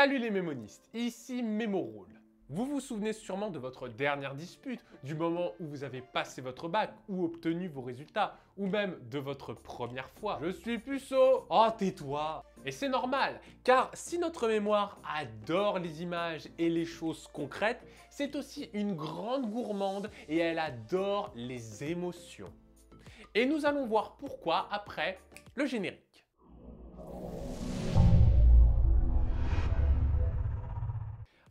Salut les mémonistes, ici Mémoroule. Vous vous souvenez sûrement de votre dernière dispute, du moment où vous avez passé votre bac ou obtenu vos résultats, ou même de votre première fois. Je suis puceau. Oh, tais-toi. Et c'est normal, car si notre mémoire adore les images et les choses concrètes, c'est aussi une grande gourmande et elle adore les émotions. Et nous allons voir pourquoi après le générique.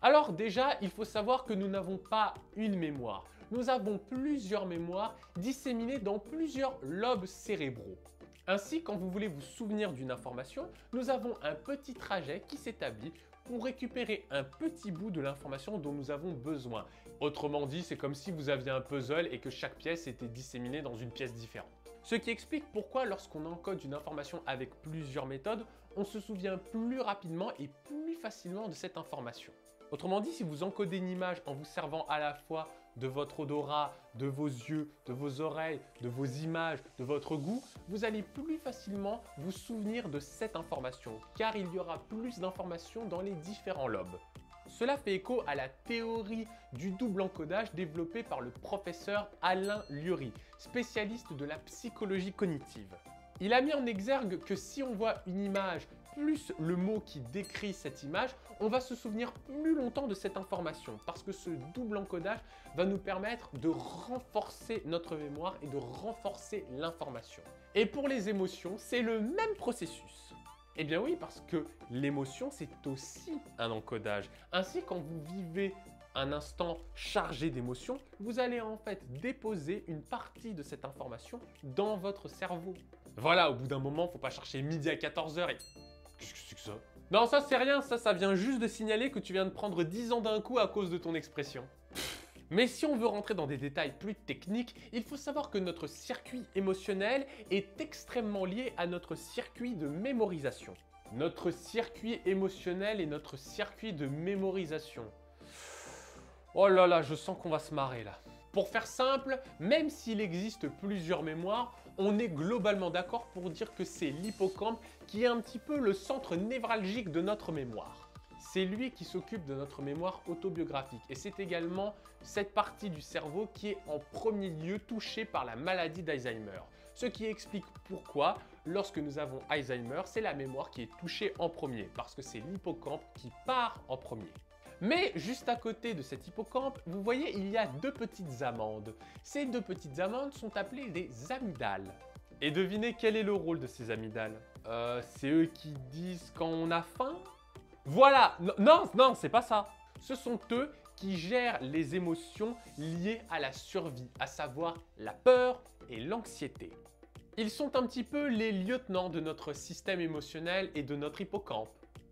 Alors déjà, il faut savoir que nous n'avons pas une mémoire. Nous avons plusieurs mémoires disséminées dans plusieurs lobes cérébraux. Ainsi, quand vous voulez vous souvenir d'une information, nous avons un petit trajet qui s'établit pour récupérer un petit bout de l'information dont nous avons besoin. Autrement dit, c'est comme si vous aviez un puzzle et que chaque pièce était disséminée dans une pièce différente. Ce qui explique pourquoi lorsqu'on encode une information avec plusieurs méthodes, on se souvient plus rapidement et plus facilement de cette information. Autrement dit, si vous encodez une image en vous servant à la fois de votre odorat, de vos yeux, de vos oreilles, de vos images, de votre goût, vous allez plus facilement vous souvenir de cette information, car il y aura plus d'informations dans les différents lobes. Cela fait écho à la théorie du double encodage développée par le professeur Alain Lurie, spécialiste de la psychologie cognitive. Il a mis en exergue que si on voit une image plus le mot qui décrit cette image, on va se souvenir plus longtemps de cette information parce que ce double encodage va nous permettre de renforcer notre mémoire et de renforcer l'information. Et pour les émotions, c'est le même processus. Eh bien oui, parce que l'émotion, c'est aussi un encodage. Ainsi, quand vous vivez un instant chargé d'émotions, vous allez en fait déposer une partie de cette information dans votre cerveau. Voilà, au bout d'un moment, faut pas chercher midi à 14 h et... Qu'est-ce que c'est que ça? Non, ça c'est rien, ça vient juste de signaler que tu viens de prendre 10 ans d'un coup à cause de ton expression. Mais si on veut rentrer dans des détails plus techniques, il faut savoir que notre circuit émotionnel est extrêmement lié à notre circuit de mémorisation. Notre circuit émotionnel et notre circuit de mémorisation. Oh là là, je sens qu'on va se marrer là. Pour faire simple, même s'il existe plusieurs mémoires, on est globalement d'accord pour dire que c'est l'hippocampe qui est un petit peu le centre névralgique de notre mémoire. C'est lui qui s'occupe de notre mémoire autobiographique et c'est également cette partie du cerveau qui est en premier lieu touchée par la maladie d'Alzheimer. Ce qui explique pourquoi, lorsque nous avons Alzheimer, c'est la mémoire qui est touchée en premier, parce que c'est l'hippocampe qui part en premier. Mais juste à côté de cet hippocampe, vous voyez, il y a deux petites amandes. Ces deux petites amandes sont appelées des amygdales. Et devinez quel est le rôle de ces amygdales? C'est eux qui disent quand on a faim? Voilà! Non, c'est pas ça! Ce sont eux qui gèrent les émotions liées à la survie, à savoir la peur et l'anxiété. Ils sont un petit peu les lieutenants de notre système émotionnel et de notre hippocampe.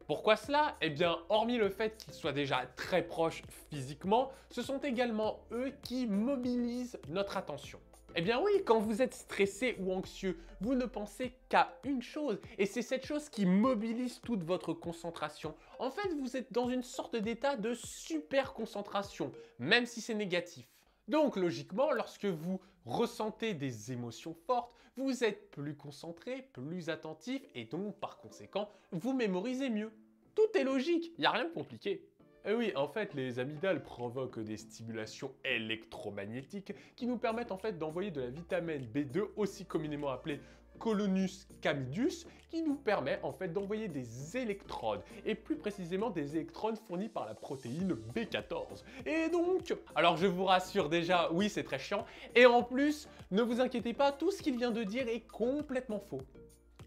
Pourquoi cela? Eh bien, hormis le fait qu'ils soient déjà très proches physiquement, ce sont également eux qui mobilisent notre attention. Eh bien oui, quand vous êtes stressé ou anxieux, vous ne pensez qu'à une chose, et c'est cette chose qui mobilise toute votre concentration. En fait, vous êtes dans une sorte d'état de super concentration, même si c'est négatif. Donc logiquement, lorsque vous ressentez des émotions fortes, vous êtes plus concentré, plus attentif et donc par conséquent, vous mémorisez mieux. Tout est logique, il n'y a rien de compliqué. Et oui, en fait, les amygdales provoquent des stimulations électromagnétiques qui nous permettent en fait d'envoyer de la vitamine B2, aussi communément appelée Colonus camidus, qui nous permet en fait d'envoyer des électrodes, et plus précisément des électrodes fournies par la protéine B14. Et donc, alors je vous rassure déjà, oui c'est très chiant, et en plus, ne vous inquiétez pas, tout ce qu'il vient de dire est complètement faux.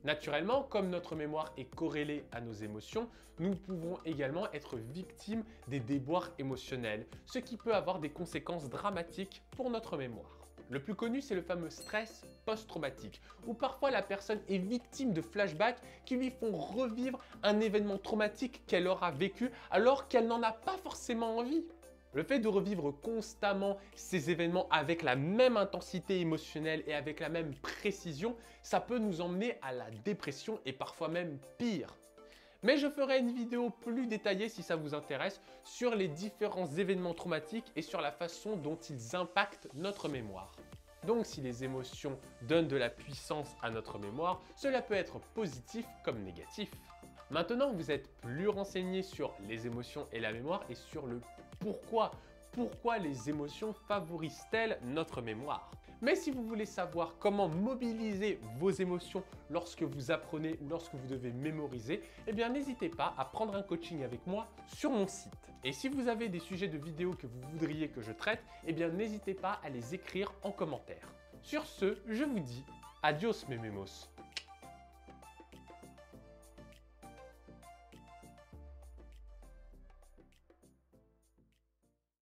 Naturellement, comme notre mémoire est corrélée à nos émotions, nous pouvons également être victimes des déboires émotionnels, ce qui peut avoir des conséquences dramatiques pour notre mémoire. Le plus connu, c'est le fameux stress post-traumatique, où parfois la personne est victime de flashbacks qui lui font revivre un événement traumatique qu'elle aura vécu alors qu'elle n'en a pas forcément envie. Le fait de revivre constamment ces événements avec la même intensité émotionnelle et avec la même précision, ça peut nous emmener à la dépression et parfois même pire. Mais je ferai une vidéo plus détaillée si ça vous intéresse sur les différents événements traumatiques et sur la façon dont ils impactent notre mémoire. Donc si les émotions donnent de la puissance à notre mémoire, cela peut être positif comme négatif. Maintenant, vous êtes plus renseigné sur les émotions et la mémoire et sur le pourquoi. Pourquoi les émotions favorisent-elles notre mémoire? Mais si vous voulez savoir comment mobiliser vos émotions lorsque vous apprenez ou lorsque vous devez mémoriser, eh bien n'hésitez pas à prendre un coaching avec moi sur mon site. Et si vous avez des sujets de vidéos que vous voudriez que je traite, eh bien n'hésitez pas à les écrire en commentaire. Sur ce, je vous dis adios mes mémos.